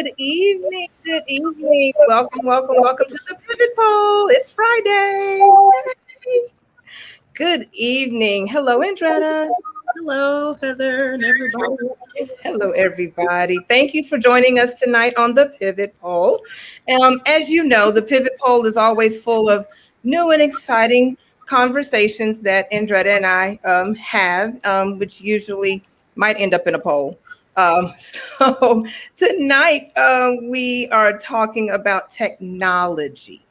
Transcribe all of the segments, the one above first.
Good evening. Good evening. Welcome, welcome, welcome to the Pivot Poll. It's Friday. Yay. Good evening. Hello, Andretta. Hello, Heather, and everybody. Hello, everybody. Thank you for joining us tonight on the Pivot Poll. As you know, the Pivot Poll is always full of new and exciting conversations that Andretta and I have, which usually might end up in a poll. So tonight we are talking about technology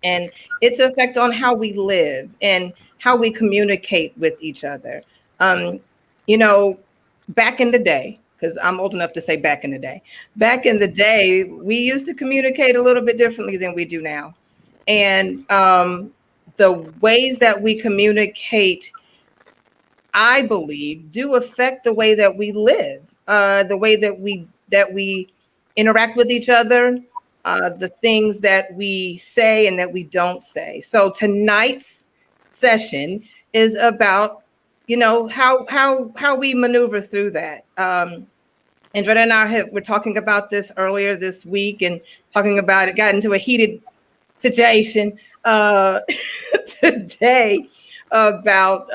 and its effect on how we live and how we communicate with each other. Um, you know, back in the day, because I'm old enough to say back in the day, we used to communicate a little bit differently than we do now. And the ways that we communicate, I believe, do affect the way that we live, the way that we interact with each other, the things that we say and that we don't say. So tonight's session is about, how we maneuver through that. Andrea and I were talking about this earlier this week and talking about it, got into a heated situation today about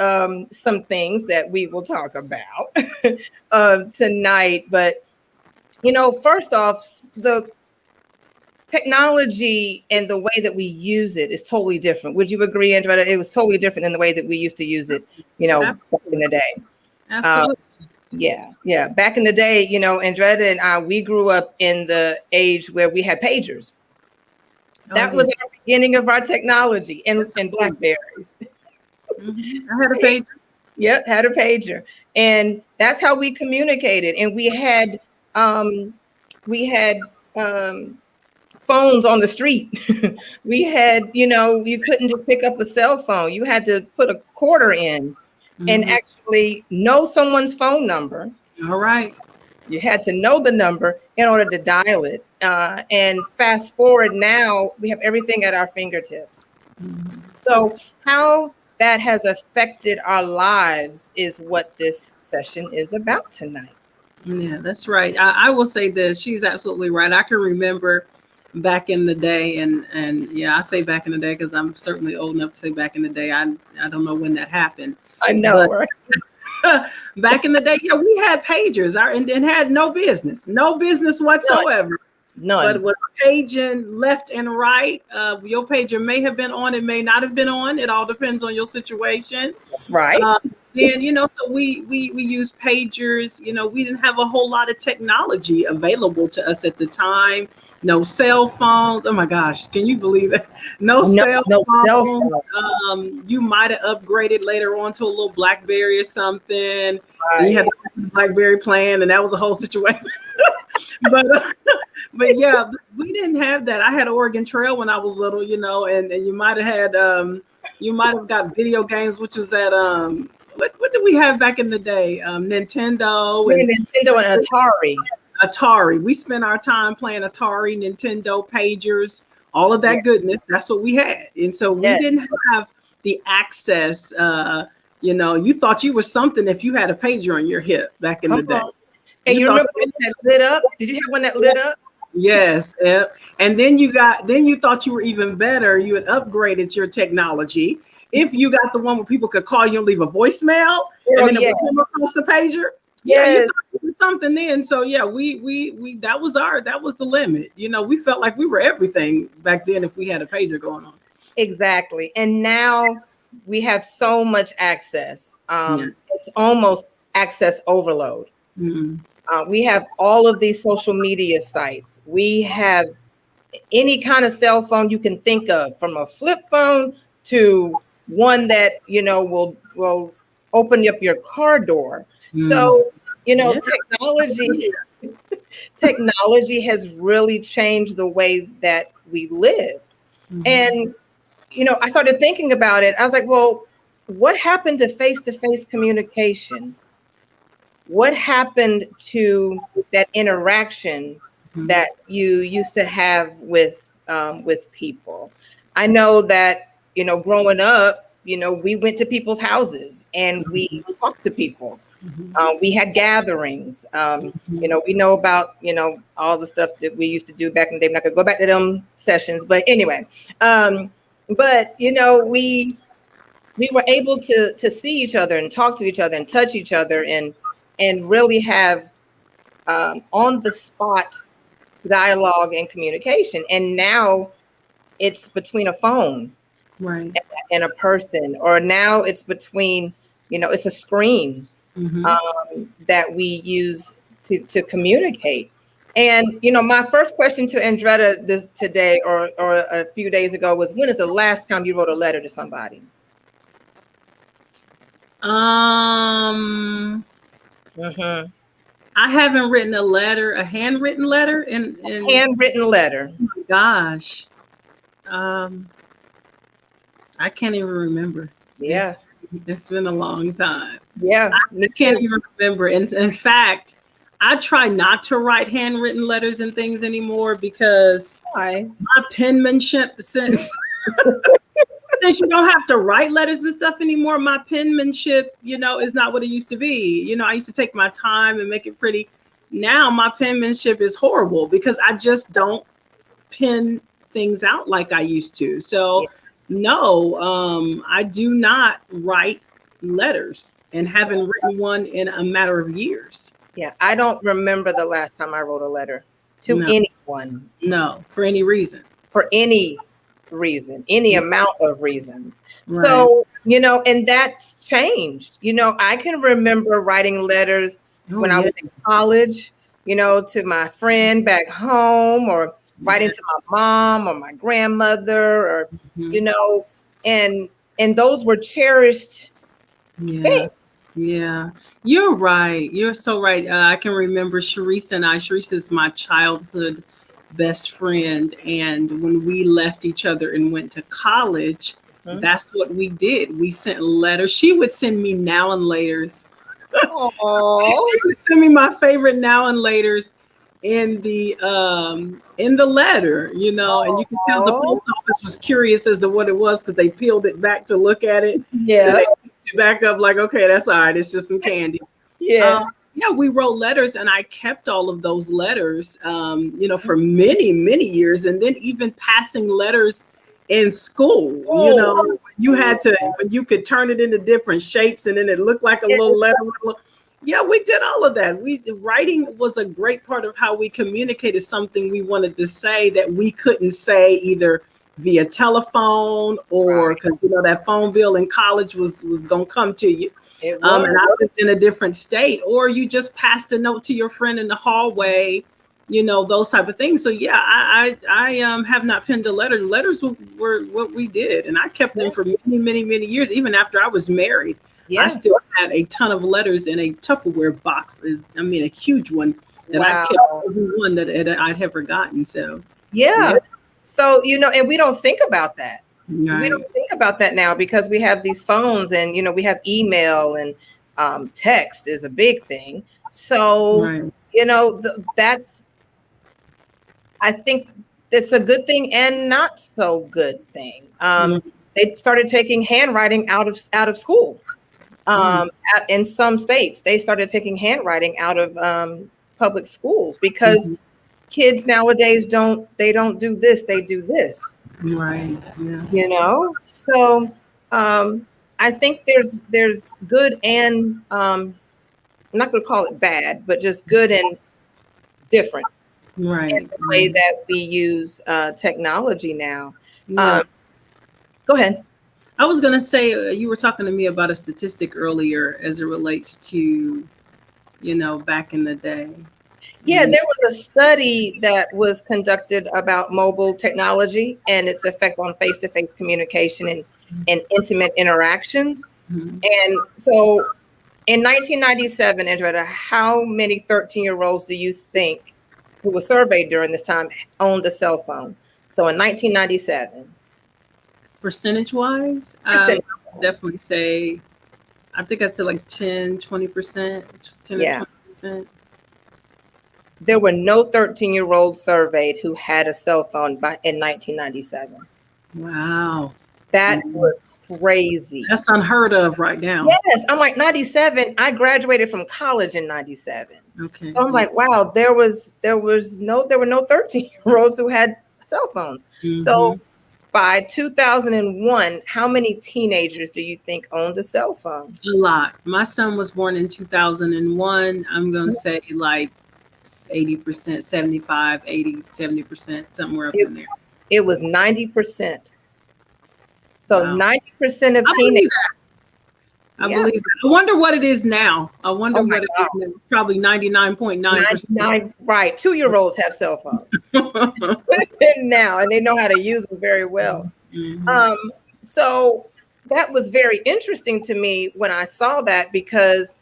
some things that we will talk about tonight. But, first off, the technology and the way that we use it is totally different. Would you agree, Andrea? It was totally different than the way that we used to use it, back in the day. Absolutely. Yeah. Back in the day, Andrea and I, we grew up in the age where we had pagers. That was our beginning of our technology and Blackberries. I had a pager. Yep, had a pager. And that's how we communicated. And we had phones on the street. We had, you couldn't just pick up a cell phone. You had to put a quarter in and actually know someone's phone number. All right. You had to know the number in order to dial it. And fast forward now, we have everything at our fingertips. So how that has affected our lives is what this session is about tonight. Yeah, that's right. I will say this. She's absolutely right. I can remember back in the day, and yeah, I say back in the day because I'm certainly old enough to say back in the day. I don't know when that happened. I know, right? Back in the day, yeah, we had pagers and had no business whatsoever. None. But was paging left and right. Your pager may have been on, it may not have been on. It all depends on your situation. Right. Then, so we use pagers. We didn't have a whole lot of technology available to us at the time. No cell phones. Oh my gosh, can you believe that? No cell phones. You might have upgraded later on to a little BlackBerry or something. Right. And you had the BlackBerry plan, and that was a whole situation. But yeah, we didn't have that. I had Oregon Trail when I was little, and you might have had you might have got video games, which was at what did we have back in the day? Nintendo and Atari. Atari. We spent our time playing Atari, Nintendo, pagers, all of that goodness. That's what we had. And so we didn't have the access. You thought you were something if you had a pager on your hip back in the day. And you remember when that lit up? Did you have one that lit up? Yes. And then you thought you were even better. You had upgraded your technology. If you got the one where people could call you and leave a voicemail, and then it would come across the pager. Yeah, you thought it was something then. So yeah, we that was the limit. We felt like we were everything back then if we had a pager going on. Exactly. And now we have so much access. It's almost access overload. We have all of these social media sites. We have any kind of cell phone you can think of, from a flip phone to one that, will open up your car door. So, technology has really changed the way that we live. And, I started thinking about it. I was like, well, what happened to face-to-face communication? What happened to that interaction that you used to have with people? I know that, growing up, we went to people's houses and we talked to people. Mhm. We had gatherings. We know about, all the stuff that we used to do back in the day. I'm not gonna go back to them sessions, but anyway, but we were able to see each other and talk to each other and touch each other and really have on the spot dialogue and communication. And now it's between a phone Right. and a person, or now it's between, it's a screen Hmm. that we use to communicate. And my first question to Andretta this today or a few days ago was, when is the last time you wrote a letter to somebody? Mm-hmm. I haven't written a letter, a handwritten letter, in Handwritten letter. oh my gosh. Um, I can't even remember. Yeah. It's it's been a long time. Yeah. I can't even remember. And in fact, I try not to write handwritten letters and things anymore because Why? my penmanship, since you don't have to write letters and stuff anymore, my penmanship, is not what it used to be. I used to take my time and make it pretty. Now my penmanship is horrible because I just don't pen things out like I used to. Yeah. So no, I do not write letters and haven't written one in a matter of years. Yeah. I don't remember the last time I wrote a letter to No, anyone no, for any reason. for any reason, any amount of reasons. Right. So, and that's changed. I can remember writing letters Oh when I yeah. was in college, to my friend back home, or writing Yeah. to my mom or my grandmother, or, Mhm. and those were cherished Yeah. things. Yeah, you're right. You're so right. I can remember Sharice and I. Sharice is my childhood best friend. And when we left each other and went to college, Mhm. that's what we did. We sent letters. She would send me now and laters. Oh, She would send me my favorite now and laters in the letter, and you could tell the oh, post office was curious as to what it was because they peeled it back to look at it. Then yeah, they picked it back up like, okay, that's all right. It's just some candy. yeah. Yeah, we wrote letters and I kept all of those letters, for many, many years. And then even passing letters in school, Oh, you had to, when you could turn it into different shapes and then it looked like a yeah, little letter. Yeah, we did all of that. Writing was a great part of how we communicated something we wanted to say that we couldn't say either via telephone or right. because that phone bill in college was gonna come to you. It And was. I lived in a different state, or you just passed a note to your friend in the hallway, those type of things. So yeah, I have not penned a letter. Letters were what we did, and I kept them Yeah. for many, many, many years. Even after I was married, I Yeah. still had a ton of letters in a Tupperware box. I mean, a huge one that I've kept Wow. every one that I'd ever gotten. So Yeah. yeah, So, and we don't think about that. We right, don't think about that now because we have these phones and, we have email and text is a big thing. So, right, that's, I think it's a good thing and not so good thing. mm, They started taking handwriting out of school. mm, In some states, they started taking handwriting out of public schools because mhm, kids nowadays don't do this, they do this, right, yeah, so I think there's good and I'm not going to call it bad, but just good and different in right, the way right, that we use technology now. yeah. um, Go ahead. I was gonna say you were talking to me about a statistic earlier as it relates to back in the day. Yeah, And there was a study that was conducted about mobile technology and its effect on face-to-face communication and intimate interactions. mhm. And so in 1997, Andretta, how many 13-year-olds do you think who were surveyed during this time owned a cell phone? So in 1997, Percentage wise, I would percentage-wise, definitely say I think I'd say like 10, 20%, 10 or yeah, 20%. there were no 13-year-olds surveyed who had a cell phone in 1997. Wow. That Mhm. was crazy. That's unheard of right now. Yes, I'm like 97. I graduated from college in 97. Okay. So I'm Yeah. like, wow, there were no 13-year-olds who had cell phones. So Mhm. by 2001, how many teenagers do you think owned a cell phone? A lot. My son was born in 2001. I'm going to say like 80%, 75, 80, 70%, somewhere up It, in there. it was 90%. So Wow. 90% of I believe teenagers, that. I yeah. believe that. I wonder what it is now. I Oh wonder my what it is God. now. It's probably 99.9%. 99, right. 2-year-olds have cell phones now, and they know how to use them very well. Mhm. Um, so that was very interesting to me when I saw that, because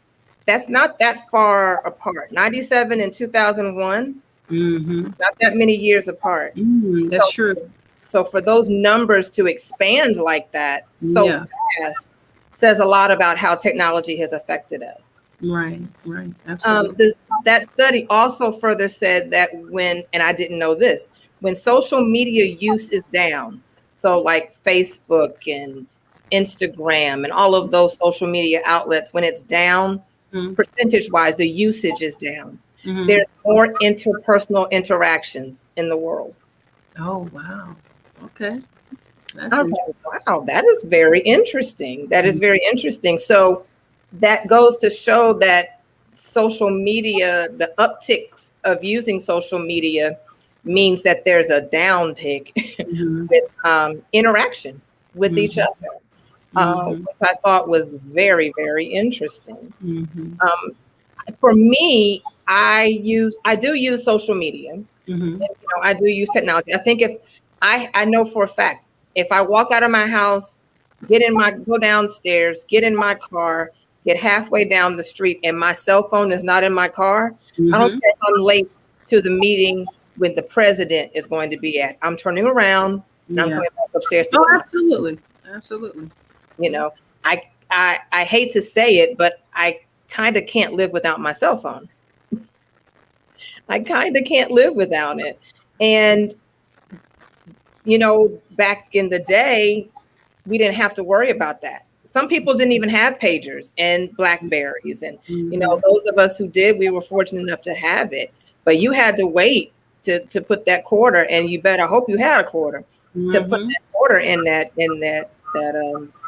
that's not that far apart. 97 and 2001, Mhm. not that many years apart. That's So, true. so for those numbers to expand like that so Yeah. fast says a lot about how technology has affected us. Right. Right. Um, Absolutely. the, that study also further said that when, and I didn't know this, when social media use is down, so like Facebook and Instagram and all of those social media outlets, when it's down, Mhm. percentage wise, the usage is down. Mhm. There's more interpersonal interactions in the world. Oh, wow. Okay. That's I was interesting. like, wow, that is very interesting. That is very interesting. So that goes to show that social media, the upticks of using social media means that there's a downtick Mhm. with interaction with each Mhm. other, Mhm. which I thought was very, very interesting. Mhm. Um, for me, I do use social media. Mhm. I do use technology. I think if I know for a fact, if I walk out of my house, go downstairs, get in my car, get halfway down the street, and my cell phone is not in my car, I don't Mhm. care if I'm late to the meeting when the president is going to be at. I'm turning around and I'm Yeah. coming back upstairs to Oh, get my, absolutely. Absolutely. you know, I I hate to say it, but I kind of can't live without my cell phone. I kind of can't live without it. And back in the day, we didn't have to worry about that. Some people didn't even have pagers and Blackberries. And, Mhm. those of us who did, we were fortunate enough to have it. But you had to wait to put that quarter, and you better hope you had a quarter to put Mhm. that quarter in that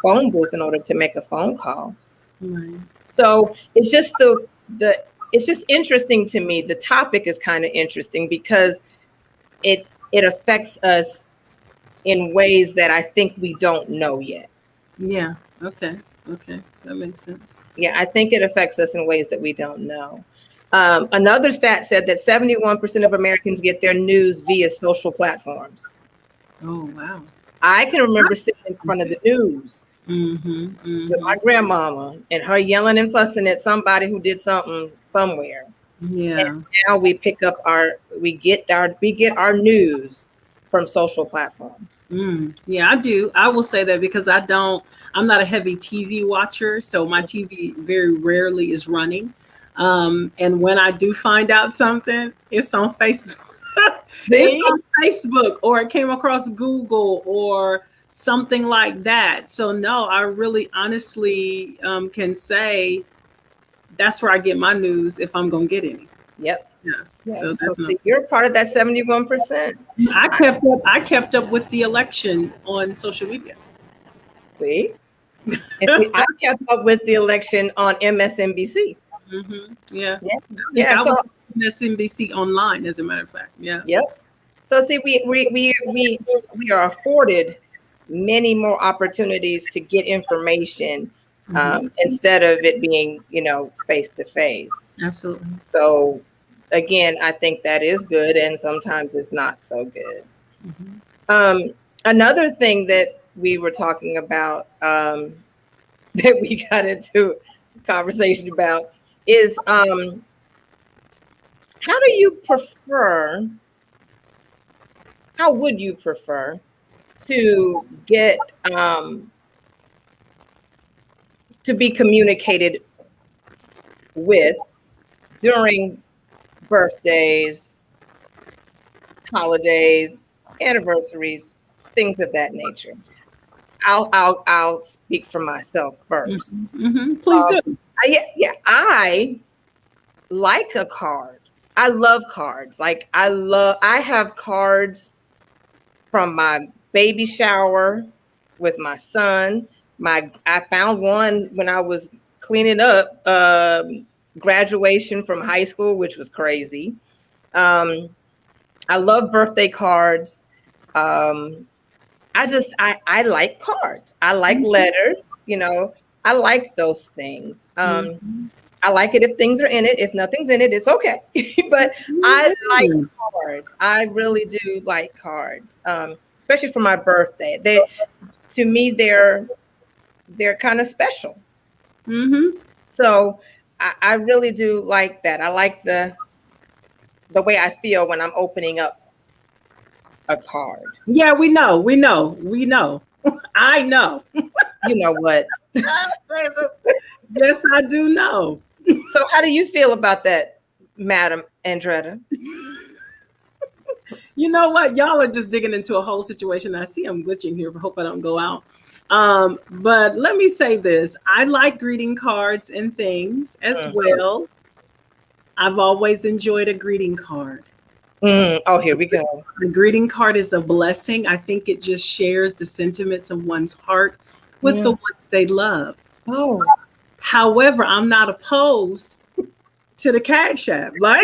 phone booth in order to make a phone call. Right. So it's just it's just interesting to me. The topic is kind of interesting because it affects us in ways that I think we don't know yet. Yeah. Okay. Okay. That makes sense. Yeah, I think it affects us in ways that we don't know. Another stat said that 71% of Americans get their news via social platforms. Oh, wow. I can remember sitting in front of the news Mhm. with my Mhm. grandmama and her yelling and fussing at somebody who did something somewhere. And Yeah. now we get our news from social platforms. Yeah, I do. I will say that because I'm not a heavy TV watcher, so my TV very rarely is running. And when I do find out something, it's on Facebook. It's See? on Facebook, or it came across Google or something like that. So no, I really honestly can say that's where I get my news if I'm gonna get any. Yep. Yeah. Yeah. So So definitely. see, you're part of that 71%. I kept up with the election on social media. See? And see, I kept up with the election on MSNBC. Yeah. Yeah. I think Yeah. I So, was on MSNBC online, as a matter of fact. Yeah. yep. So see, we are afforded many more opportunities to get information, Hmm. instead of it being, face to face. Absolutely. So again, I think that is good, and sometimes it's not so good. Hmm. Um, Another thing that we were talking about, that we got into conversation about is, how do you prefer, how would you prefer to get, to be communicated with during birthdays, holidays, anniversaries, things of that nature? I'll speak for myself first. Please do. I like a card. I love cards. Like I have cards from my baby shower with my son. I found one when I was cleaning up graduation from high school, which was crazy. I love birthday cards. Um, I like cards. I like letters, I like those things. I like it if things are in it. If nothing's in it, it's okay. But I like cards. I really do like cards. Especially for my birthday. To me they're kind of special. So I really do like that. I like the way I feel when I'm opening up a card. Yeah, we know. I know. You know what? Yes, I do know. So how do you feel about that, Madam Andretta? You know what? Y'all are just digging into a whole situation. I see I'm glitching here. I hope I don't go out. But let me say this. I like greeting cards and things as well. I've always enjoyed a greeting card. Oh, here we go. A greeting card is a blessing. I think it just shares the sentiments of one's heart with the ones they love. Oh. However, I'm not opposed to the Cash App. Like,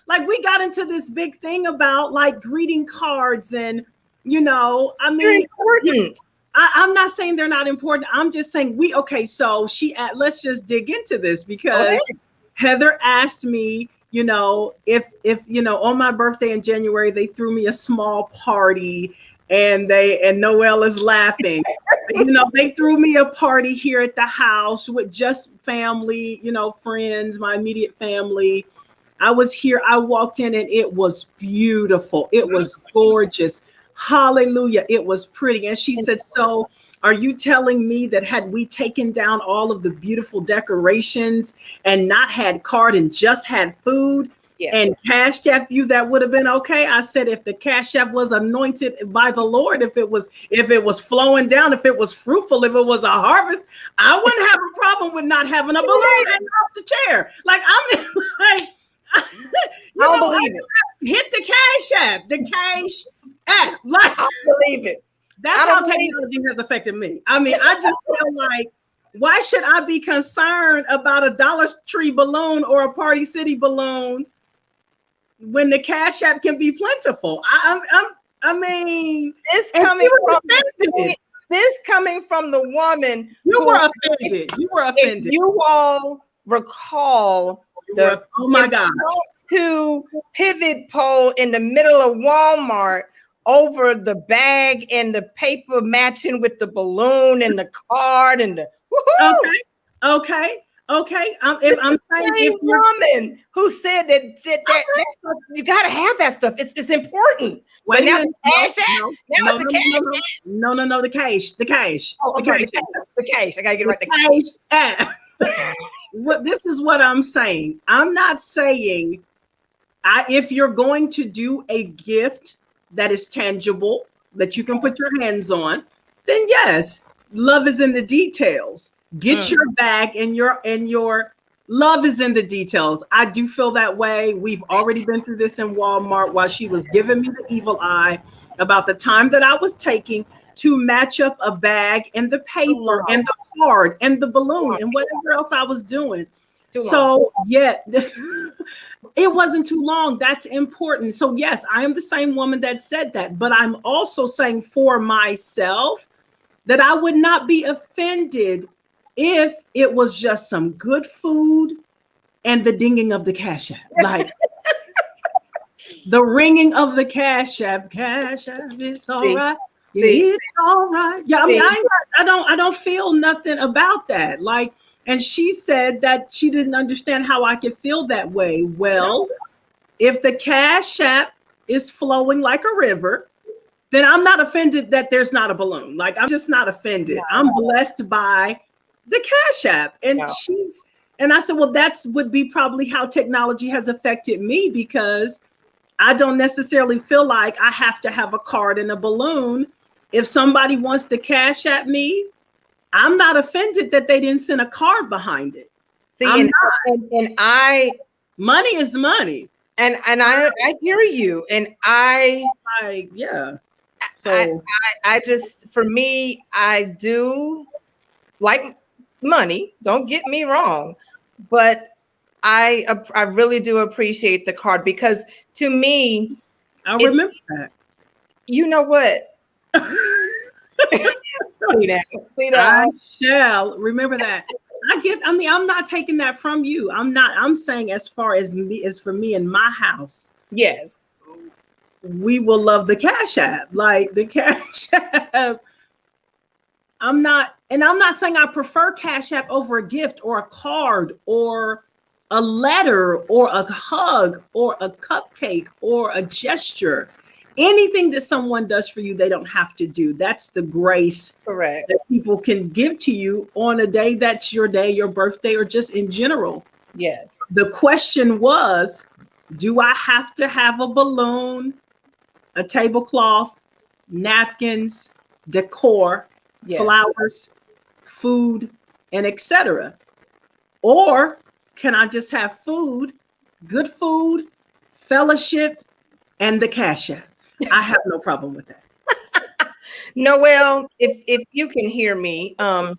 like we got into this big thing about like greeting cards and, I mean, important. I'm not saying they're not important. I'm just saying so let's just dig into this because Heather asked me, if on my birthday in January, they threw me a small party and Noelle is laughing. They threw me a party here at the house with just family, friends, my immediate family. I was here. I walked in and it was beautiful. It was gorgeous. Hallelujah. It was pretty. And she said, so are you telling me that had we taken down all of the beautiful decorations and not had card and just had food and Cash App you, that would have been okay? I said, if the Cash App was anointed by the Lord, if it was flowing down, if it was fruitful, if it was a harvest, I wouldn't have a problem with not having a balloon hanging off the chair. Like, I'm like, hit the Cash App, the Cash App. Like, I believe it. That's how technology has affected me. I mean, I just feel like, why should I be concerned about a Dollar Tree balloon or a Party City balloon when the Cash App can be plentiful? I mean, this coming from the woman. You were offended. You were offended. If you all recall, oh my God, to pivot pole in the middle of Walmart over the bag and the paper matching with the balloon and the card and the Okay. I'm saying, if woman who said that stuff, you got to have that stuff. It's important. Wait, now the cash. The cash. The cash. I got to get right. The cash. This is what I'm saying. I'm not saying if you're going to do a gift that is tangible, that you can put your hands on, then yes, love is in the details. Get your bag and your love is in the details. I do feel that way. We've already been through this in Walmart while she was giving me the evil eye about the time that I was taking to match up a bag and the paper and the card and the balloon and whatever else I was doing. So yeah, it wasn't too long. That's important. So yes, I am the same woman that said that, but I'm also saying for myself that I would not be offended if it was just some good food and the dinging of the Cash App, like the ringing of the Cash App. Cash App, it's all right. It's all right. Yeah, I mean, I don't feel nothing about that. Like, and she said that she didn't understand how I could feel that way. Well, if the Cash App is flowing like a river, then I'm not offended that there's not a balloon. Like, I'm just not offended. No. I'm blessed by the Cash App. And and I said, well, would be probably how technology has affected me, because I don't necessarily feel like I have to have a card and a balloon. If somebody wants to cash at me, I'm not offended that they didn't send a card behind it. See, and I money is money. And I hear you, and yeah. So I just, for me, I do like money. Don't get me wrong, but I really do appreciate the card, because to me, I remember that. You know what? See that? I shall remember that. I'm not taking that from you. I'm saying, as far as me, as for me and my house. Yes. We will love the Cash App. Like the Cash App. I'm not saying I prefer Cash App over a gift or a card or a letter or a hug or a cupcake or a gesture. Anything that someone does for you, they don't have to do. That's the grace Correct. that people can give to you on a day that's your day, your birthday, or just in general. Yes. The question was, do I have to have a balloon, a tablecloth, napkins, decor, flowers, food, and etc.? Or can I just have food, good food, fellowship, and the Cash App? I have no problem with that. Noelle, if you can hear me,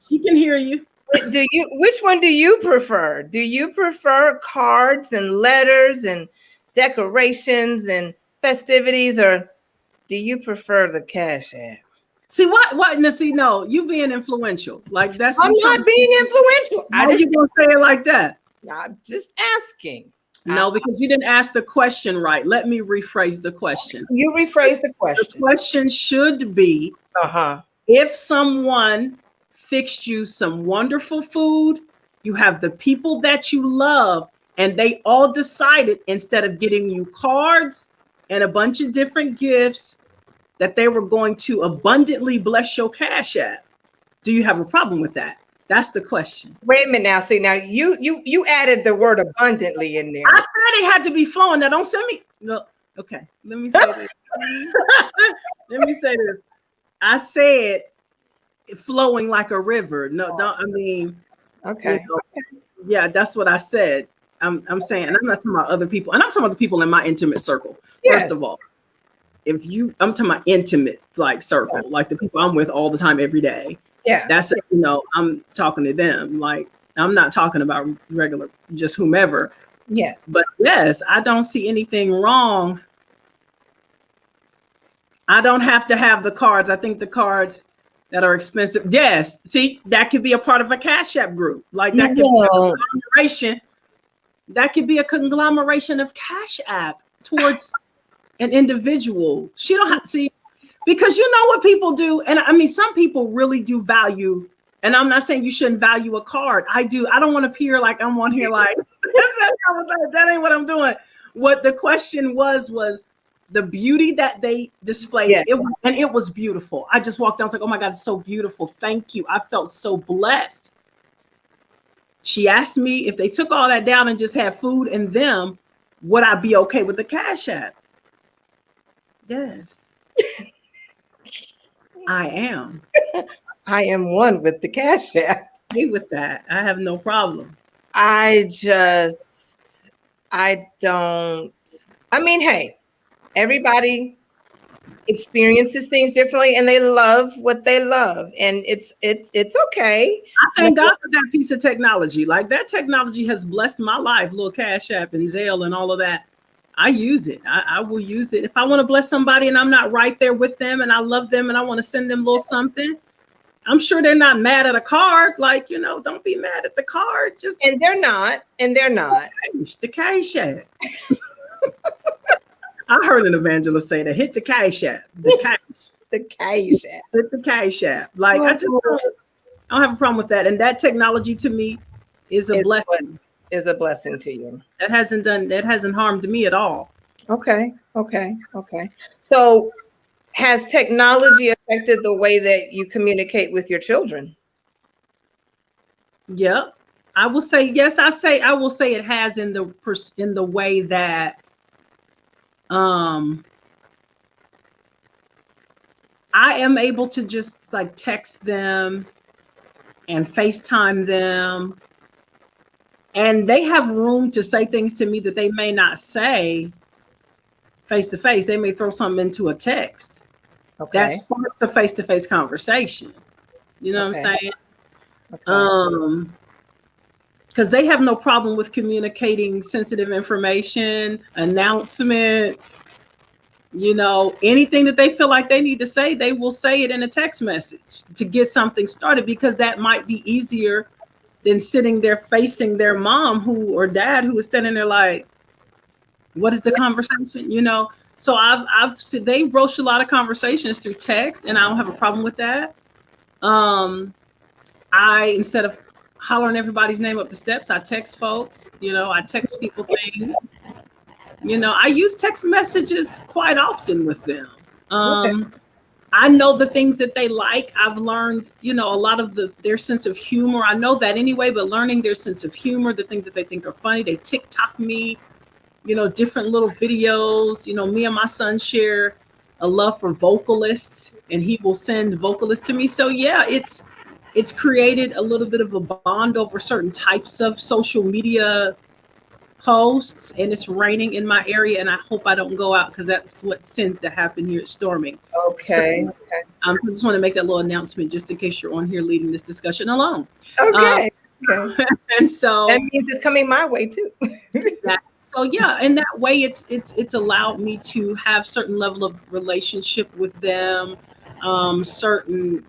she can hear you. Which one do you prefer? Do you prefer cards and letters and decorations and festivities, or do you prefer the Cash App? See what? No, see, no, you being influential. Like that's. I'm not being influential. Why are you gonna say it like that? I'm just asking. No, because you didn't ask the question right. Let me rephrase the question. You rephrase the question. The question should be, if someone fixed you some wonderful food, you have the people that you love, and they all decided, instead of getting you cards and a bunch of different gifts, that they were going to abundantly bless your Cash App. Do you have a problem with that? That's the question. Wait a minute now. See, now you added the word abundantly in there. I said it had to be flowing. Now don't send me. No. Okay. Let me say this. Let me say this. I said flowing like a river. No, don't. I mean. Okay. You know, yeah, that's what I said. I'm saying, and I'm not talking about other people, and I'm talking about the people in my intimate circle. Yes. First of all, I'm talking about intimate like circle, like the people I'm with all the time, every day. Yeah. That's, you know, I'm talking to them. Like, I'm not talking about regular, just whomever. Yes. But yes, I don't see anything wrong. I don't have to have the cards. I think the cards that are expensive. Yes. See, that could be a part of a Cash App group. Like that could be a conglomeration. That could be a conglomeration of Cash App towards an individual. She don't have to see. Because you know what people do, and I mean, some people really do value, and I'm not saying you shouldn't value a card. I do. I don't want to appear like I'm on here like, that ain't what I'm doing. What the question was the beauty that they displayed. Yes. It was beautiful. I just walked down, I was like, oh my God, it's so beautiful. Thank you. I felt so blessed. She asked me if they took all that down and just had food and them, would I be okay with the Cash App? Yes. I am. I am one with the Cash App. Hey, with that, I have no problem. I don't. I mean, hey, everybody experiences things differently, and they love what they love, and it's okay. I thank God for that piece of technology. Like that technology has blessed my life. Little Cash App and Zelle and all of that. I use it. I will use it. If I want to bless somebody and I'm not right there with them and I love them and I want to send them a little something, I'm sure they're not mad at a card. Like, you know, don't be mad at the card. And they're not. The Cash App. I heard an evangelist say that. Hit the Cash App. The Cash. The Cash App. Hit the Cash App. Like, I don't have a problem with that. And that technology to me is a blessing. Is a blessing to you. That hasn't harmed me at all. Okay. So has technology affected the way that you communicate with your children? Yeah, I will say yes. I will say it has in the way that Um, I am able to just like text them and FaceTime them, and they have room to say things to me that they may not say face to face. They may throw something into a text that Okay. sparks a face to face conversation. You know what Okay. I'm saying? Okay. Um, because they have no problem with communicating sensitive information, announcements, anything that they feel like they need to say, they will say it in a text message to get something started, because that might be easier than sitting there facing their mom who or dad who is standing there like, what is the conversation? So they broached a lot of conversations through text, and I don't have a problem with that. I Instead of hollering everybody's name up the steps, I text folks. I text people things. I use text messages quite often with them. Okay. I know the things that they like. I've learned, a lot of their sense of humor. I know that anyway, but learning their sense of humor, the things that they think are funny, they TikTok me, different little videos. Me and my son share a love for vocalists, and he will send vocalists to me. So yeah, it's created a little bit of a bond over certain types of social media posts, and it's raining in my area, and I hope I don't go out because that's what tends to happen here. It's storming. So Okay. I just want to make that little announcement just in case you're on here leading this discussion alone. Um, Okay. Okay. and That so means it's coming my way too. so yeah, in that way, it's allowed me to have certain level of relationship with them, certain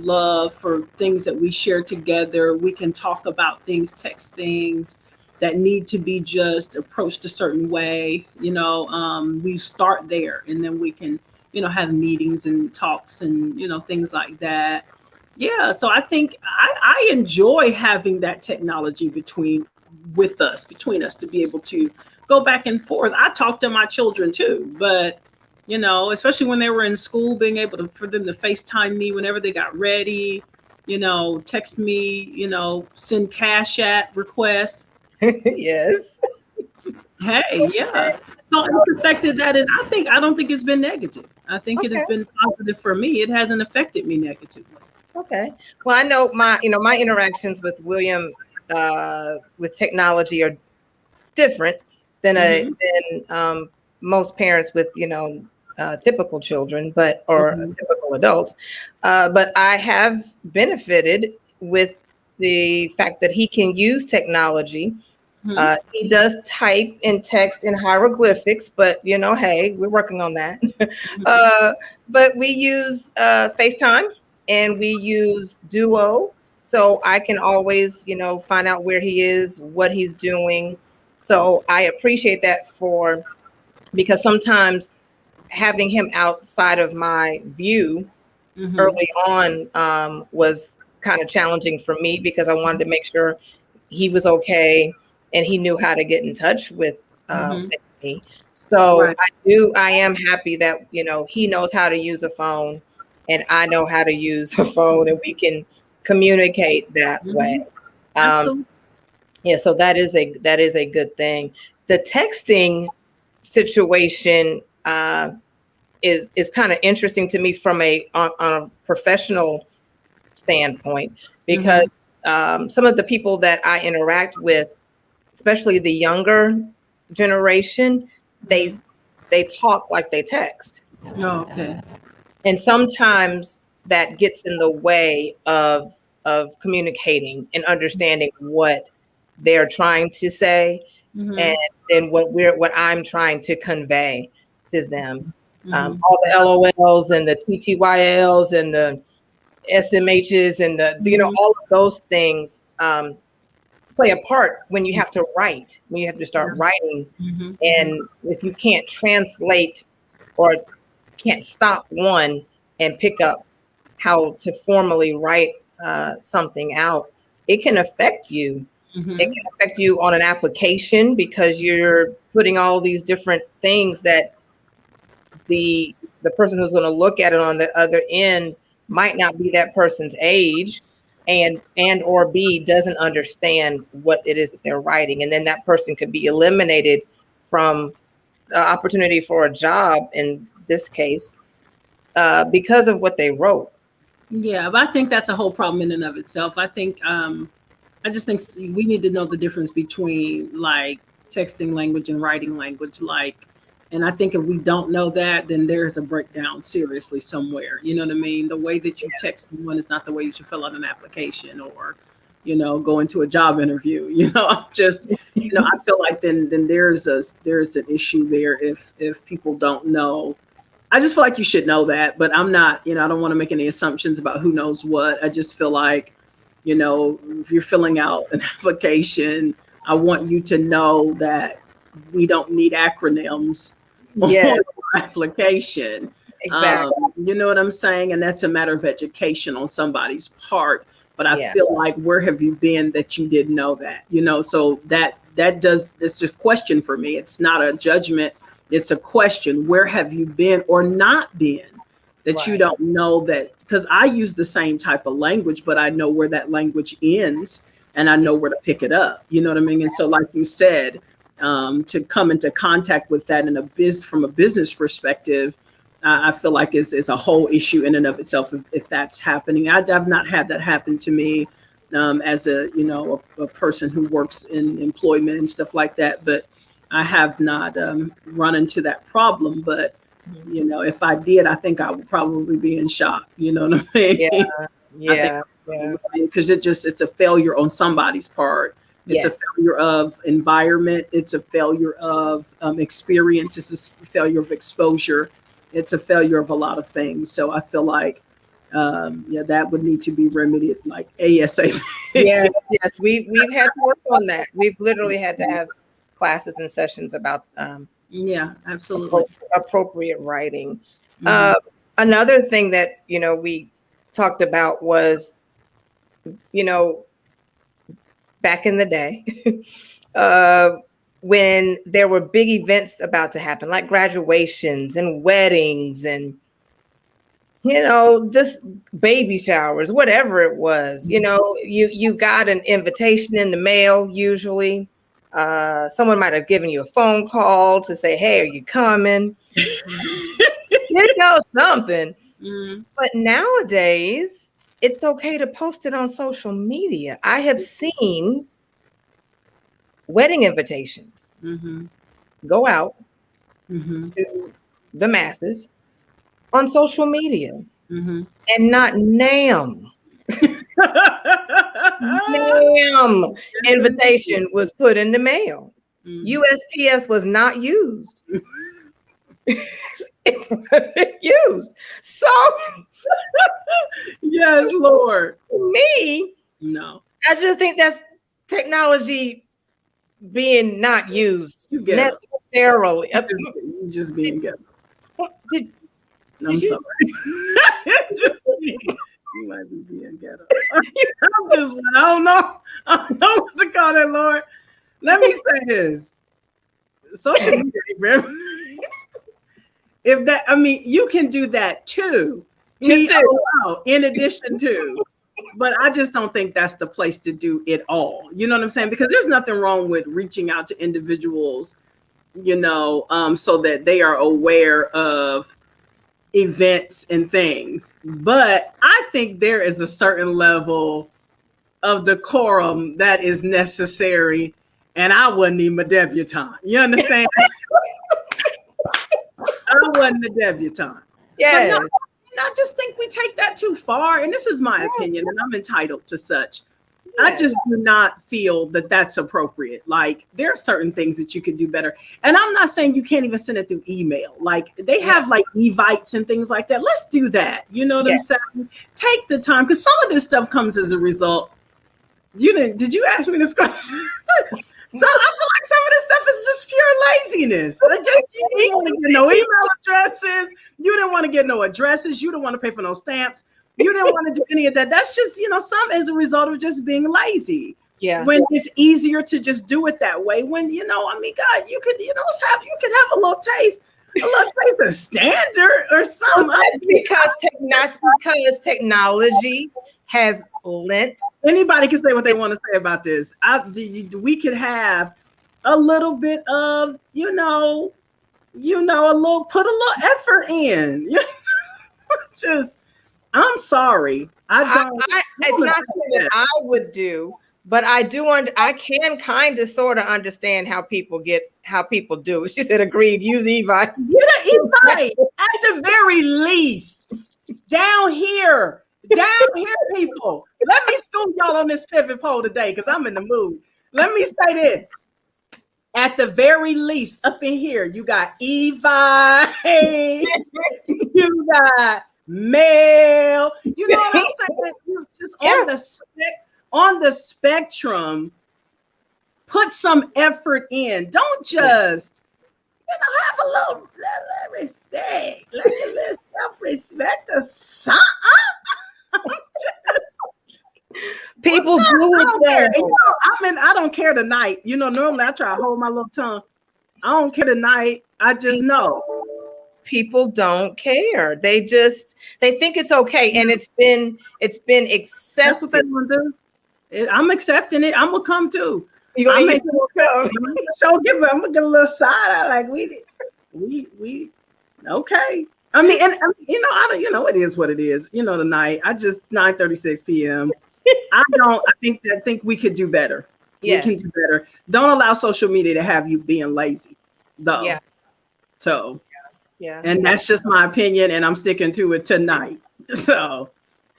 love for things that we share together. We can talk about things, text things that need to be just approached a certain way. We start there, and then we can have meetings and talks and things like that. Yeah, so I think I enjoy having that technology between us to be able to go back and forth. I talk to my children too, but especially when they were in school, being able for them to FaceTime me whenever they got ready, text me, send cash app requests. Yes. Hey, yeah. So it's affected that, and I don't think it's been negative. I think it has Okay. been positive for me. It hasn't affected me negatively. Okay. Well, I know my interactions with William with technology are different than Hmm. most parents with typical children, or Hmm. typical adults. But I have benefited with the fact that he can use technology. Hmm. He does type and text in hieroglyphics, but hey, we're working on that. uh, but we use FaceTime and we use Duo, so I can always find out where he is, what he's doing. So I appreciate that because sometimes having him outside of my view Hmm. early on was kind of challenging for me because I wanted to make sure he was okay and he knew how to get in touch Hmm. with me. So Right. I am happy that he knows how to use a phone and I know how to use a phone, and we can communicate that way. Hmm. Um, Absolutely. yeah, so that is a good thing. The texting situation is kind of interesting to me from on a professional standpoint, because Hmm. some of the people that I interact with, especially the younger generation, they Hmm. they talk like they text, Oh, okay. and sometimes that gets in the way of communicating and understanding what they're trying to say, and Hmm. then what I'm trying to convey to them. Hmm. All the LOLs and the TTYLs and the SMHs and Hmm. all of those things play a part when you have to write, when you have to start Yeah. writing. Hmm. Hmm. And if you can't translate or can't stop one and pick up how to formally write something out, it can affect you. It Hmm. can affect you on an application because you're putting all these different things that the person who's going to look at it on the other end might not be that person's age, and or B, doesn't understand what it is that they're writing, and then that person could be eliminated from opportunity for a job in this case because of what they wrote. Yeah, but I think that's a whole problem in and of itself. I just think we need to know the difference between like texting language and writing language. Like, and I think if we don't know that, then there's a breakdown seriously somewhere. You know what I mean? The way that you text someone is not the way you should fill out an application or, go into a job interview. Just, I feel like then there's an issue there if people don't know. I just feel like you should know that, but I'm not, I don't want to make any assumptions about who knows what. I just feel like, if you're filling out an application, I want you to know that we don't need acronyms on Yes, the application. exactly. You know what I'm saying? And that's a matter of education on somebody's part. But I Yeah. feel like, where have you been that you didn't know that? So it's just question for me. It's not a judgment. It's a question. Where have you been or not been that you Right. don't know that? Because I use the same type of language, but I know where that language ends and I know where to pick it up. You know what I mean? And so, like you said, to come into contact with that from a business perspective, I feel like is a whole issue in and of itself if that's happening. I've not had that happen to me as a person who works in employment and stuff like that, but I have not run into that problem. But if I did, I think I would probably be in shock. You know what I mean? Yeah. I think Yeah. because it's a failure on somebody's part. It's a Yes. failure of environment. It's a failure of experience. It's a failure of exposure. It's a failure of a lot of things. So I feel like, that would need to be remedied like ASAP. Yes. Yes. We've had to work on that. We've literally had to have classes and sessions about Yeah, absolutely. appropriate writing. Mhm. Another thing that we talked about was you know back in the day uh, when there were big events about to happen, like graduations and weddings and just baby showers, whatever it was. You got an invitation in the mail usually. Someone might have given you a phone call to say, hey, are you coming? Something. Mhm. But nowadays it's okay to post it on social media. I have seen wedding invitations Mhm. go out Mhm. to the masses on social media, Mhm. and not NAM invitation was put in the mail. Mhm. USPS was not used. It wasn't used. So Yes, Lord. to me, No, I just think that's technology being not used you get it. necessarily. You just being good. Did, I'm did you? sorry. Just you might be being ghetto. I'm just, I don't know. I don't know what to call that, Lord. Let me say this. Social media, bro. If that, I mean, you can do that too. Me too. TOO, in addition to. But I just don't think that's the place to do it all. You know what I'm saying? Because there's nothing wrong with reaching out to individuals, so that they are aware of events and things. But I think there is a certain level of decorum that is necessary. And I wasn't even a debutante. You understand? I wasn't a debutante. But no, Yes. I just think we take that too far. And this is my opinion, and I'm entitled to such. I Yes. just do not feel that that's appropriate. Like, there are certain things that you could do better. And I'm not saying you can't even send it through email. Like, they have like evites and things like that. Let's do that. You know what I'm Yes. saying? Take the time, because some of this stuff comes as a result. Did you ask me this question? So I feel like some of this stuff is just pure laziness. Like, you didn't want to get no email addresses. You didn't want to get no addresses. You didn't want to pay for no stamps. You didn't want to do any of that. That's just, some as a result of just being lazy. Yeah. When it's easier to just do it that way. When, I mean, God, you could have a little taste of standard or something. That's because technology has lent. Anybody can say what they want to say about this. We could have a little bit of, put a little effort in. Just, I'm sorry. It's not something that I would do, but I do. I can kind of sort of understand how people do. She said, "Agreed." Use Evi. Get an e-bike at the very least. Down here, people. Let me school y'all on this pivot pole today because I'm in the mood. Let me say this. At the very least, up in here, you got Evi, you got male. You know what I'm saying? You just on the spectrum, put some effort in. Don't just, have a little respect, like a little self-respect or something. People do it though. I don't care tonight. Normally I try to hold my little tongue. I don't care tonight. I just know. People don't care. They think it's okay, and it's been accepted. That's what they want to do. I'm accepting it. I'm gonna come too. I'm gonna get a little side eye, like we okay. I mean, and I don't, it is what it is. Tonight I just 9:36 p.m. I think we could do better. Yes. We can do better. Don't allow social media to have you being lazy, though. Yeah. So. Yeah. And that's just my opinion, and I'm sticking to it tonight. So,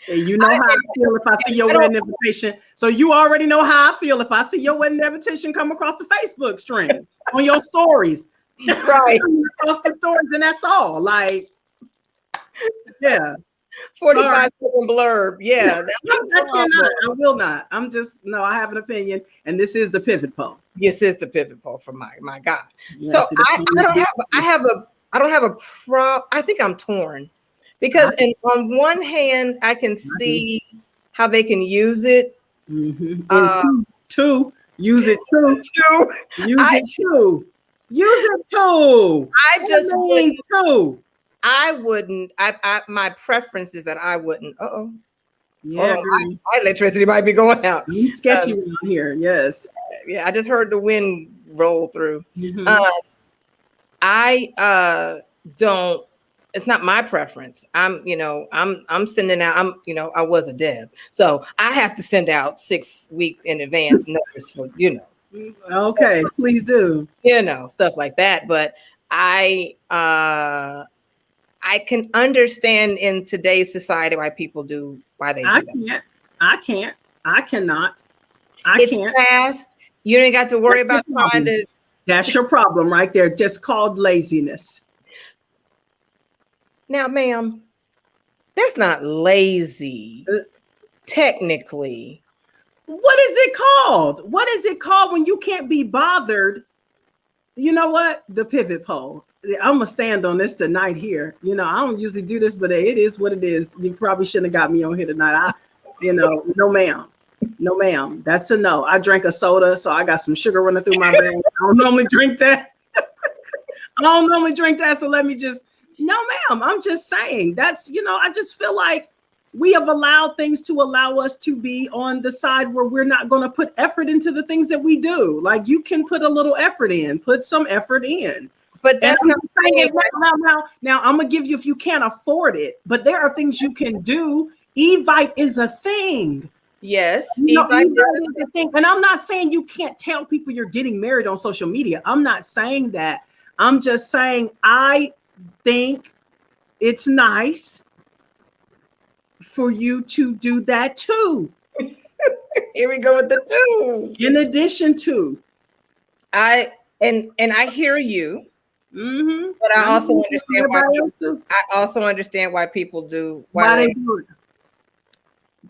you know how I feel if I see your wedding invitation. So you already know how I feel if I see your wedding invitation come across the Facebook stream on your stories. Right. Across the stories, and that's all. Like, yeah. 45-second blurb. Yeah. I cannot. I will not. I have an opinion, and this is the pivot pole. This is the pivot pole for my God. Yes, so I don't have a I think I'm torn because on one hand, I can see how they can use it. Mm-hmm. Use it too. Use it too. I just mean too. I wouldn't. My preference is that I wouldn't. Yeah, my electricity might be going out. I'm sketchy around here. Yes. Yeah, I just heard the wind roll through. Mm-hmm. I don't. It's not my preference. I'm sending out. I was a Deb, so I have to send out 6 weeks in advance notice for Okay, please do. Stuff like that. But I can understand in today's society why people do why they do that. I cannot. It's fast. You ain't got to worry about trying to. That's your problem right there. Just called laziness. Now, ma'am, that's not lazy. Technically. What is it called? What is it called when you can't be bothered? You know what? The pivot pole. I'm gonna stand on this tonight here. I don't usually do this, but it is what it is. You probably shouldn't have got me on here tonight. No ma'am. No ma'am. That's a no. I drank a soda, so I got some sugar running through my veins. I don't normally drink that. So let me just, no ma'am. I'm just saying that's, I just feel like we have allowed things to allow us to be on the side where we're not going to put effort into the things that we do. Like you can put a little effort in, put some effort in. But that's not saying it now I'm gonna give you if you can't afford it, but there are things you can do. Evite is a thing. Yes, Evite is a thing. And I'm not saying you can't tell people you're getting married on social media. I'm not saying that. I'm just saying I think it's nice for you to do that too. Here we go with the two. In addition to, I hear you. Mm-hmm. But I also understand why people do why they do it.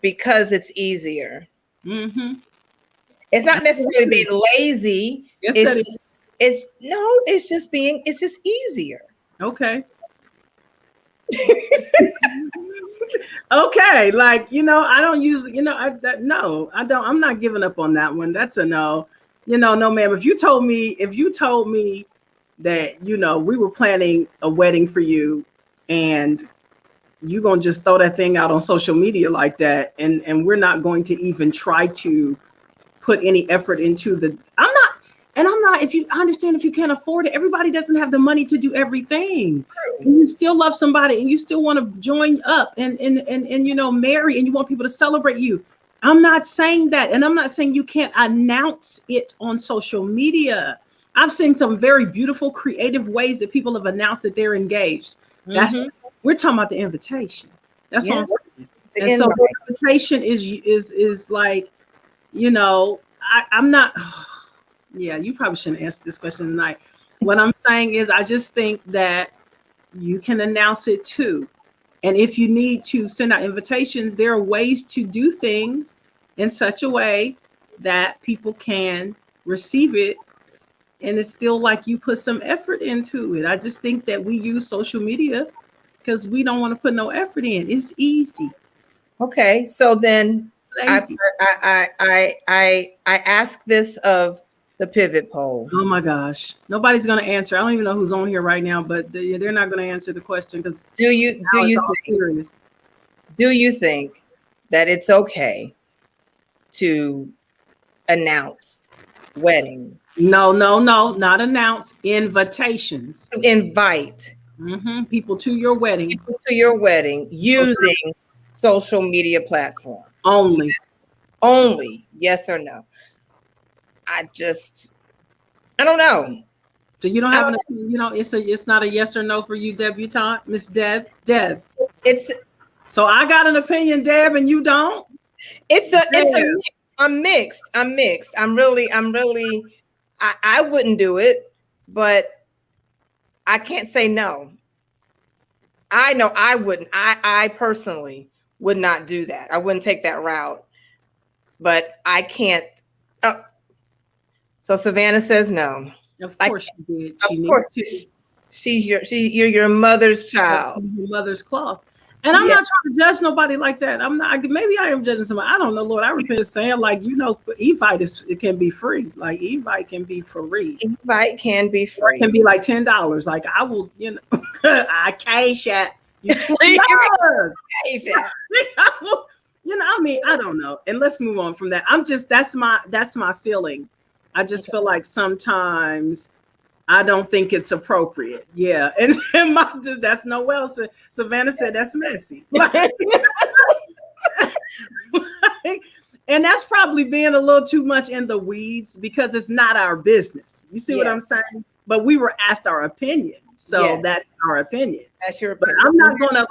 Because it's easier. Mm-hmm. It's not necessarily being lazy. Yes, it's just easier. Okay. Okay, like I don't usually, I'm not giving up on that one. That's a no. No, ma'am. If you told me that we were planning a wedding for you and you're gonna just throw that thing out on social media like that, and we're not going to even try to put any effort into And I'm not, if you I understand, if you can't afford it, everybody doesn't have the money to do everything. True. And you still love somebody and you still want to join up and marry, and you want people to celebrate you. I'm not saying that. And I'm not saying you can't announce it on social media. I've seen some very beautiful, creative ways that people have announced that they're engaged. That's Mm-hmm. We're talking about the invitation. That's what I'm Yes, saying. the And so invite. the invitation is like, I'm not. Yeah, you probably shouldn't answer this question tonight. What I'm saying is, I just think that you can announce it too. And if you need to send out invitations, there are ways to do things in such a way that people can receive it. And it's still like you put some effort into it. I just think that we use social media because we don't want to put no effort in. It's easy. Okay, so then I Lazy. I ask this of the pivot poll. Oh my gosh. Nobody's going to answer. I don't even know who's on here right now, but they're not going to answer the question because Do now it's you all think serious. that it's okay to announce weddings, No, no, no, not announce, invitations. to invite People to your wedding. people to your wedding Social using social media platforms? only. Only yes or no? I just I don't know. So you don't I have don't an opinion. It's not a yes or no for you, debutante, Miss Deb. Deb. it's So I got an opinion, Deb, and you don't? it's a Deb. mix. I'm mixed. I wouldn't do it, but I can't say no. I know I wouldn't. I personally would not do that. I wouldn't take that route. But I can't. Oh, so Savannah says no. Of I course she did. of She course needs to. you're your mother's Her child. mother's cloth. And I'm Yeah, not trying to judge nobody like that. I'm not. Maybe I am judging somebody. I don't know, Lord. I repent saying, like, Evite it can be free. Like Evite can be free, invite can be or it can free. be like $10. Like I will, I cash at you See, $10. Asia. I will, I mean, I don't know. And let's move on from that. I'm just that's my feeling. I just feel like sometimes I don't think it's appropriate. Yeah. And that's no well. Savannah said that's messy. And that's probably being a little too much in the weeds because it's not our business. You see what Yes, I'm saying? But we were asked our opinion. So yes, that's our opinion. that's your But opinion. I'm not gonna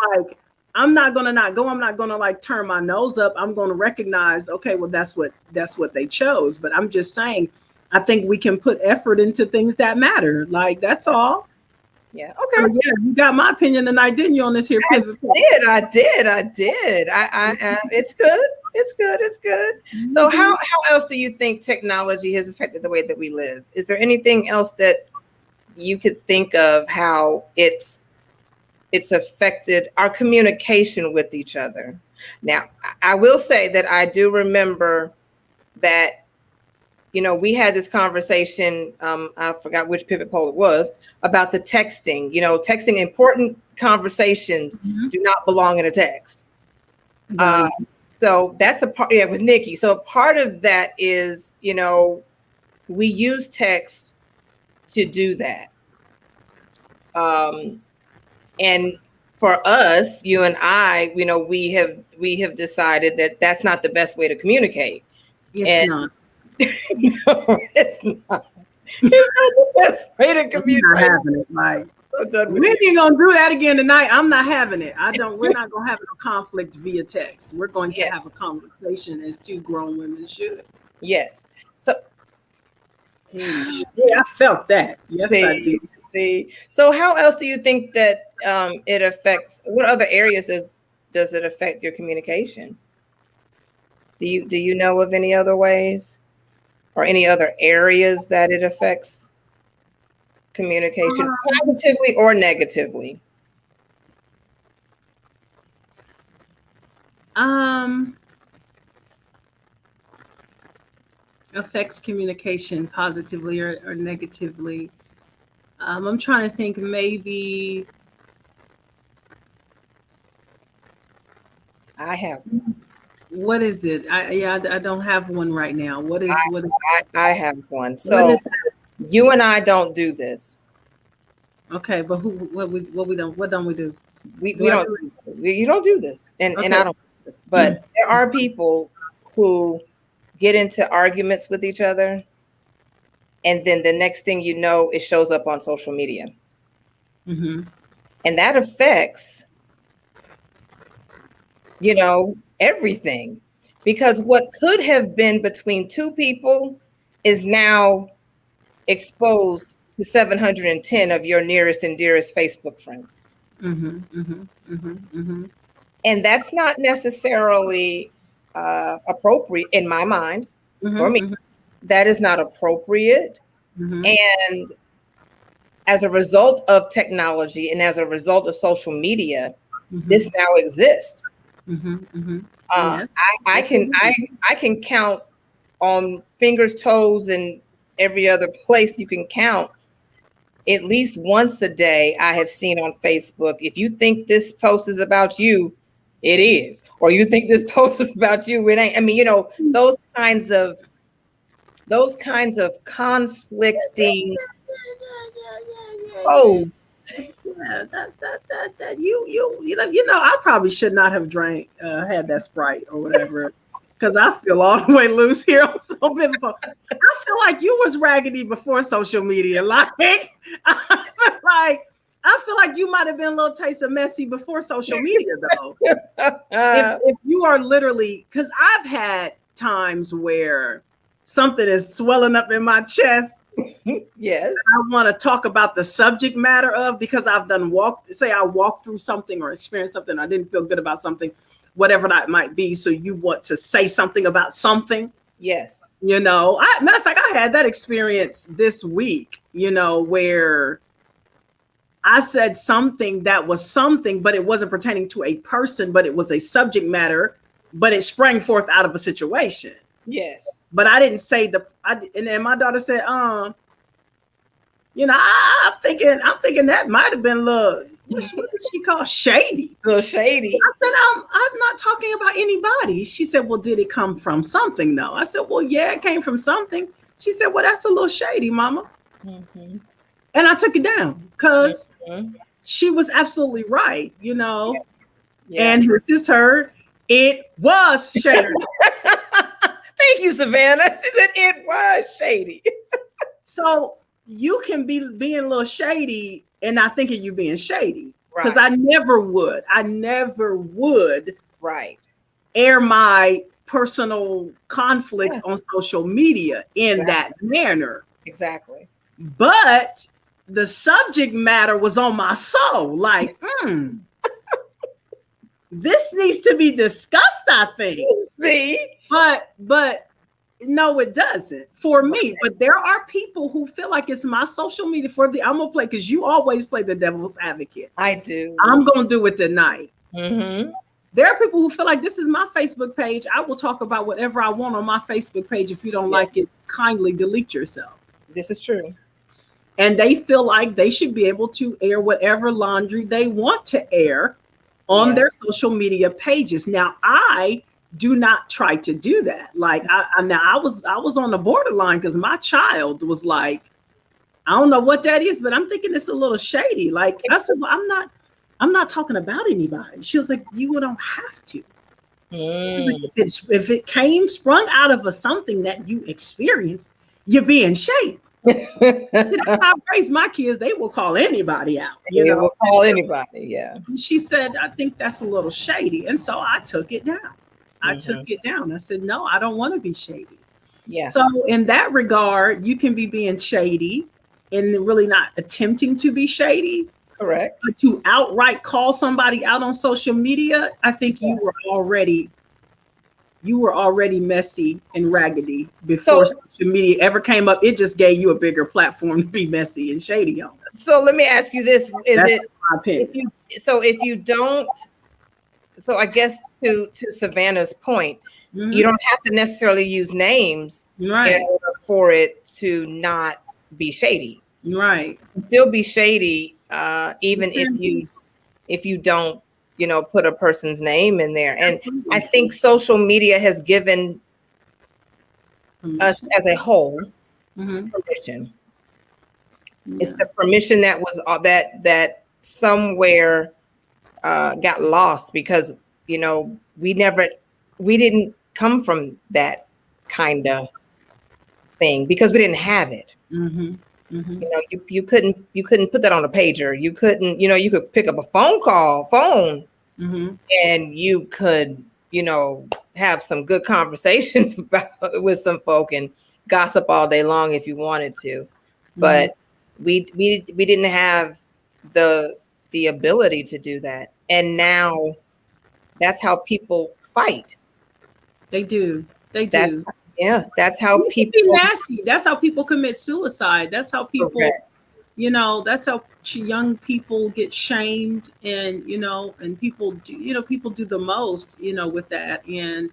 not go. I'm not gonna like turn my nose up. I'm gonna recognize, okay, well, that's what they chose. But I'm just saying, I think we can put effort into things that matter. Like that's all. Yeah. So Okay. yeah, you got my opinion tonight, didn't you, on this here pivot point? I did. It's good. It's good. It's good. So how else do you think technology has affected the way that we live? Is there anything else that you could think of how it's affected our communication with each other? Now, I will say that I do remember that we had this conversation. I forgot which pivot poll it was about the texting. Texting important conversations Mhm. do not belong in a text. Right. So that's a part. Yeah, with Nikki. So part of that is, we use text to do that. And for us, you and I, we have decided that that's not the best way to communicate. It's And not. no, it's not. It's not the best way to I'm not communicate. having it. Like I'm done with we you. ain't gonna do that again tonight. I'm not having it. We're not gonna have a conflict via text. We're going to Yeah. have a conversation as two grown women should. Yes. So Yeah, I felt that. Yes, I see, do. see. So how else do you think that it affects? What other areas does it affect your communication? Do you know of any other ways or any other areas that it affects communication, positively or negatively? Um, affects communication positively or negatively. I'm trying to think. Maybe I have. what is it? I don't have one right now. What is I have one. what is So that? You and I don't do this. Okay, but what don't we do? Do We I don't, do it? you don't do this. And Okay. I don't do this. But there are people who get into arguments with each other. And then the next thing you know, it shows up on social media. Mm-hmm. And that affects, everything. Because what could have been between two people is now exposed to 710 of your nearest and dearest Facebook friends. Mm-hmm. Mm-hmm. Mm-hmm. Mm-hmm. And that's not necessarily appropriate in my mind. For me, Mm-hmm. that is not appropriate. Mm-hmm. And as a result of technology and as a result of social media, Mm-hmm. this now exists. Mm-hmm. Mm-hmm. Uh, Yeah. I can count on fingers, toes, and every other place you can count. At least once a day, I have seen on Facebook, if you think this post is about you, it is. Or you think this post is about you, it ain't. I mean, those kinds of conflicting posts. Yeah, that I probably should not have had that Sprite or whatever, because I feel all the way loose here on so beautiful. I feel like you was raggedy before social media. Like I feel like you might have been a little taste of messy before social media though. If you are literally, because I've had times where something is swelling up in my chest. Yes. I want to talk about the subject matter of, because I've I walked through something or experienced something, I didn't feel good about something, whatever that might be. So you want to say something about something. Yes. Matter of fact, I had that experience this week, where I said something that was something, but it wasn't pertaining to a person, but it was a subject matter, but it sprang forth out of a situation. Yes. But I didn't say and then my daughter said, I'm thinking that might have been a little, what did she call shady? A little shady. I said, I'm not talking about anybody. She said, well, did it come from something though? I said, well, yeah, it came from something. She said, well, that's a little shady, mama. Mm-hmm. And I took it down because mm-hmm. she was absolutely right, Yeah. And this is her. It was shady. Thank you, Savannah. She said it was shady. So you can be being a little shady and not thinking you being shady. Because Right. I never would right. air my personal conflicts on social media in that manner. Exactly. But the subject matter was on my soul. Like, this needs to be discussed, I think. See? But no, it doesn't for me. But there are people who feel like it's my social media I'm gonna play, because you always play the devil's advocate. I do. I'm gonna do it tonight. Mm-hmm. There are people who feel like this is my Facebook page. I will talk about whatever I want on my Facebook page. If you don't like it, kindly delete yourself. This is true. And they feel like they should be able to air whatever laundry they want to air on their social media pages. Now, I do not try to do that. Like I was on the borderline, because my child was like, I don't know what that is, but I'm thinking it's a little shady. Like I said, well, I'm not talking about anybody. She was like, you don't have to. She was like, if it sprung out of something that you experienced, you're being shady. See, that's how I raise my kids. They will call anybody out. They will call anybody. Yeah. She said, I think that's a little shady. And so I took it down. I took it down. I said, no, I don't want to be shady. Yeah. So in that regard, you can be being shady and really not attempting to be shady. Correct. But to outright call somebody out on social media, I think you were already messy and raggedy before social media ever came up. It just gave you a bigger platform to be messy and shady on. So let me ask you this: That's my opinion. If you don't, so I guess to Savannah's point, you don't have to necessarily use names in order for it to not be shady. Right. You can still be shady, even if you don't, put a person's name in there. And I think social media has given us as a whole permission It's Yeah. the permission that was that somewhere got lost because we didn't come from that kind of thing because we didn't have it. Mm-hmm. Mm-hmm. You couldn't put that on a pager. You couldn't, you could pick up a phone, Mm-hmm. and you could, have some good conversations with some folk and gossip all day long if you wanted to. Mm-hmm. But we didn't have the the ability to do that. And now that's how people fight. They do. They That's do. yeah, that's how And it can be people nasty. That's how people commit suicide. That's how people, correct. that's how young people get shamed, and and people do, people do the most, with that. And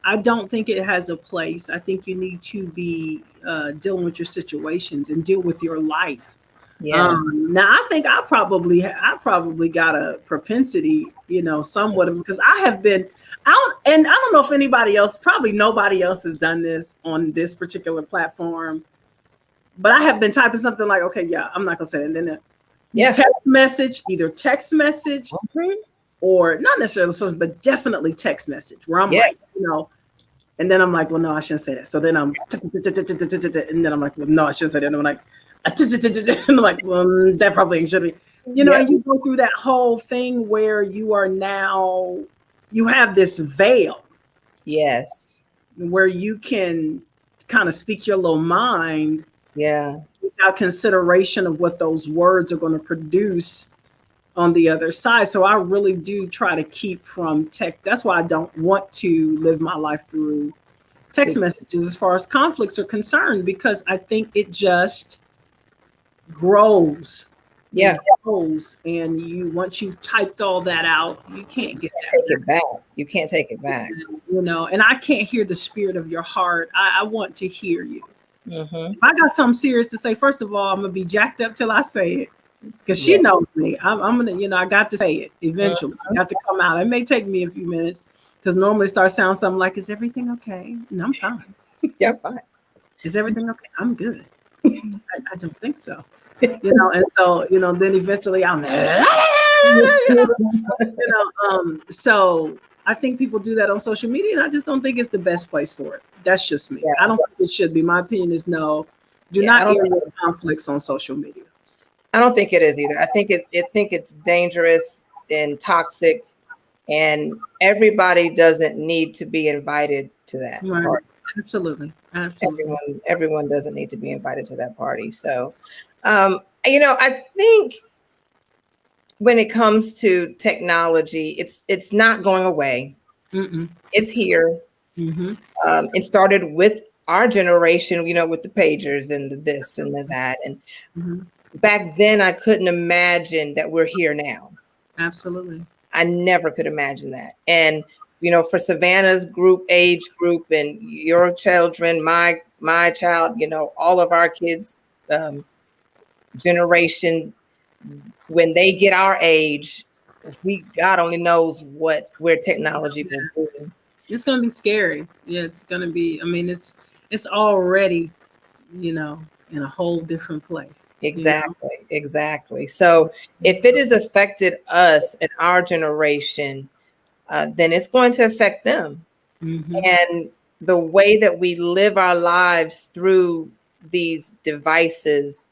I don't think it has a place. I think you need to be dealing with your situations and deal with your life. Yeah. Now I think I probably got a propensity, somewhat of, because I have been out, and I don't know if anybody else, probably nobody else has done this on this particular platform, but I have been typing something like, okay, yeah, I'm not gonna say it, and then Yeah. either text message Mhm. or not necessarily social, but definitely text message where I'm Yes. like, and then I'm like, well, no, I shouldn't say that. So then and then I'm like, well, no, I shouldn't say that. And I'm like, and I'm like, well, that probably should be, Yep. and you go through that whole thing where you have this veil Yes. where you can kind of speak your little mind Yeah. without consideration of what those words are going to produce on the other side. So I really do try to keep from tech. That's why I don't want to live my life through text messages as far as conflicts are concerned, because I think it just grows. It Yeah. grows, and once you've typed all that out, you can't get that Take it back. You can't take it back. back. And I can't hear the spirit of your heart. I want to hear you. Mm-hmm. If I got something serious to say, first of all, I'm gonna be jacked up till I say it, because she Yeah. knows me. I'm gonna, I got to say it eventually. I Mhm. got to come out. It may take me a few minutes, because normally it starts sounding something like, "Is everything okay?" And I'm fine. Yeah. Fine. Is everything okay? I'm good. I don't think so. And so, then eventually I'm, so I think people do that on social media, and I just don't think it's the best place for it. That's just me. I Yeah. don't think it should be. My opinion is no, do Yeah. not air your conflicts on social media. I don't think it is either. I think it's dangerous and toxic, and everybody doesn't need to be invited to that Right. party. Absolutely. Absolutely. Everyone doesn't need to be invited to that party. So, I think when it comes to technology, it's not going away. Mm-mm. It's here. Mm-hmm. It started with our generation, with the pagers and the this and the that. And Mm-hmm. back then, I couldn't imagine that we're here now. Absolutely. I never could imagine that. And for Savannah's age group, and your children, my child, all of our kids, generation, when they get our age, God only knows where technology will be. It's gonna be scary. Yeah, it's gonna be. I mean, it's already, you know, in a whole different place. Exactly. So if it has affected us and our generation, then it's going to affect them. Mm-hmm. And the way that we live our lives through these devices,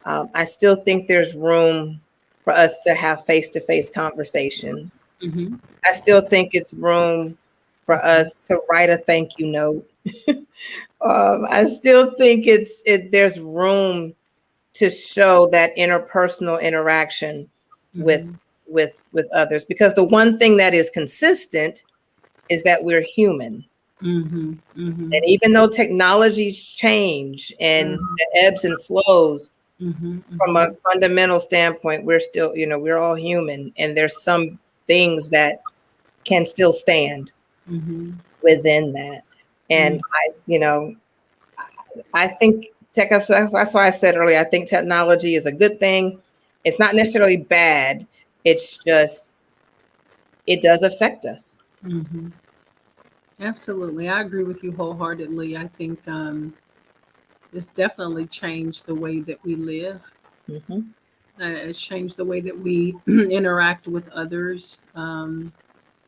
I still think there's room for us to have face-to-face conversations. Mm-hmm. I still think it's room for us to write a thank you note. I still think there's room to show that interpersonal interaction with Mm-hmm. with others, because the one thing that is consistent is that we're human. Mm-hmm. Mm-hmm. And even though technologies change and the ebbs and flows, Mm-hmm. from a fundamental standpoint, we're still, we're all human, and there's some things that can still stand Mm-hmm. within that. And I think that's why I said earlier, I think technology is a good thing. It's not necessarily bad. It's just, it does affect us. Mm-hmm. Absolutely, I agree with you wholeheartedly. I think It's definitely changed the way that we live. Mm-hmm. It's changed the way that we interact with others.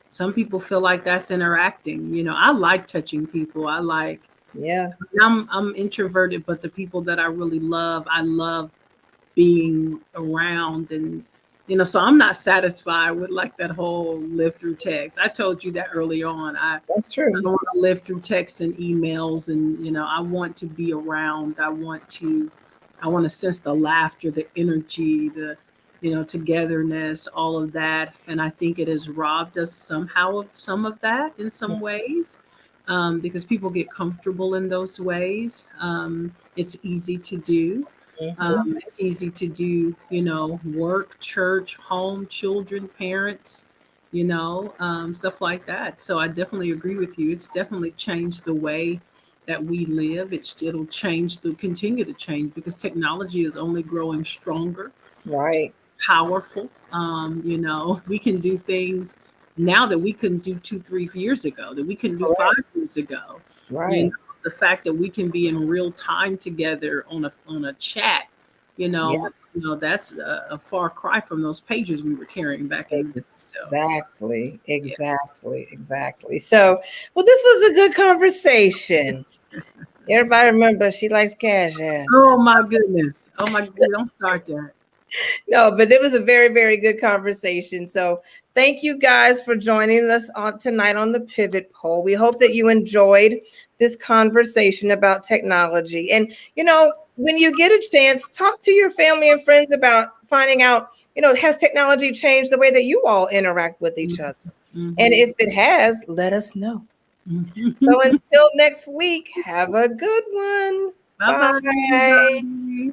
Some people feel like that's interacting. I like touching people. I like. Yeah. I'm introverted, but the people that I really love, I love being around. And so I'm not satisfied with like that whole live through text. I told you that early on. I That's true. don't want to live through texts and emails, and I want to be around. I want to sense the laughter, the energy, the togetherness, all of that. And I think it has robbed us somehow of some of that in some ways, because people get comfortable in those ways. It's easy to do. Mm-hmm. It's easy to do, work, church, home, children, parents, stuff like that. So I definitely agree with you. It's definitely changed the way that we live. It'll change, to continue to change, because technology is only growing stronger, Right. powerful. We can do things now that we couldn't do 2, 3 years ago, that we couldn't do Correct. 5 years ago. You know, Right. the fact that we can be in real time together on a chat, Yeah. that's a far cry from those pages we were carrying back in the day. So Exactly. yeah. Exactly. Exactly. So, well, this was a good conversation. Everybody remember she likes cash. Yeah. Oh my goodness. Oh my goodness. Don't start that. No, but it was a very, very good conversation. So thank you guys for joining us on tonight on the Pivot Poll. We hope that you enjoyed this conversation about technology. And when you get a chance, talk to your family and friends about finding out, has technology changed the way that you all interact with each other? And Mm-hmm. if it has, let us know. So Mm-hmm. until next week, have a good one. Bye bye, Bye. everybody.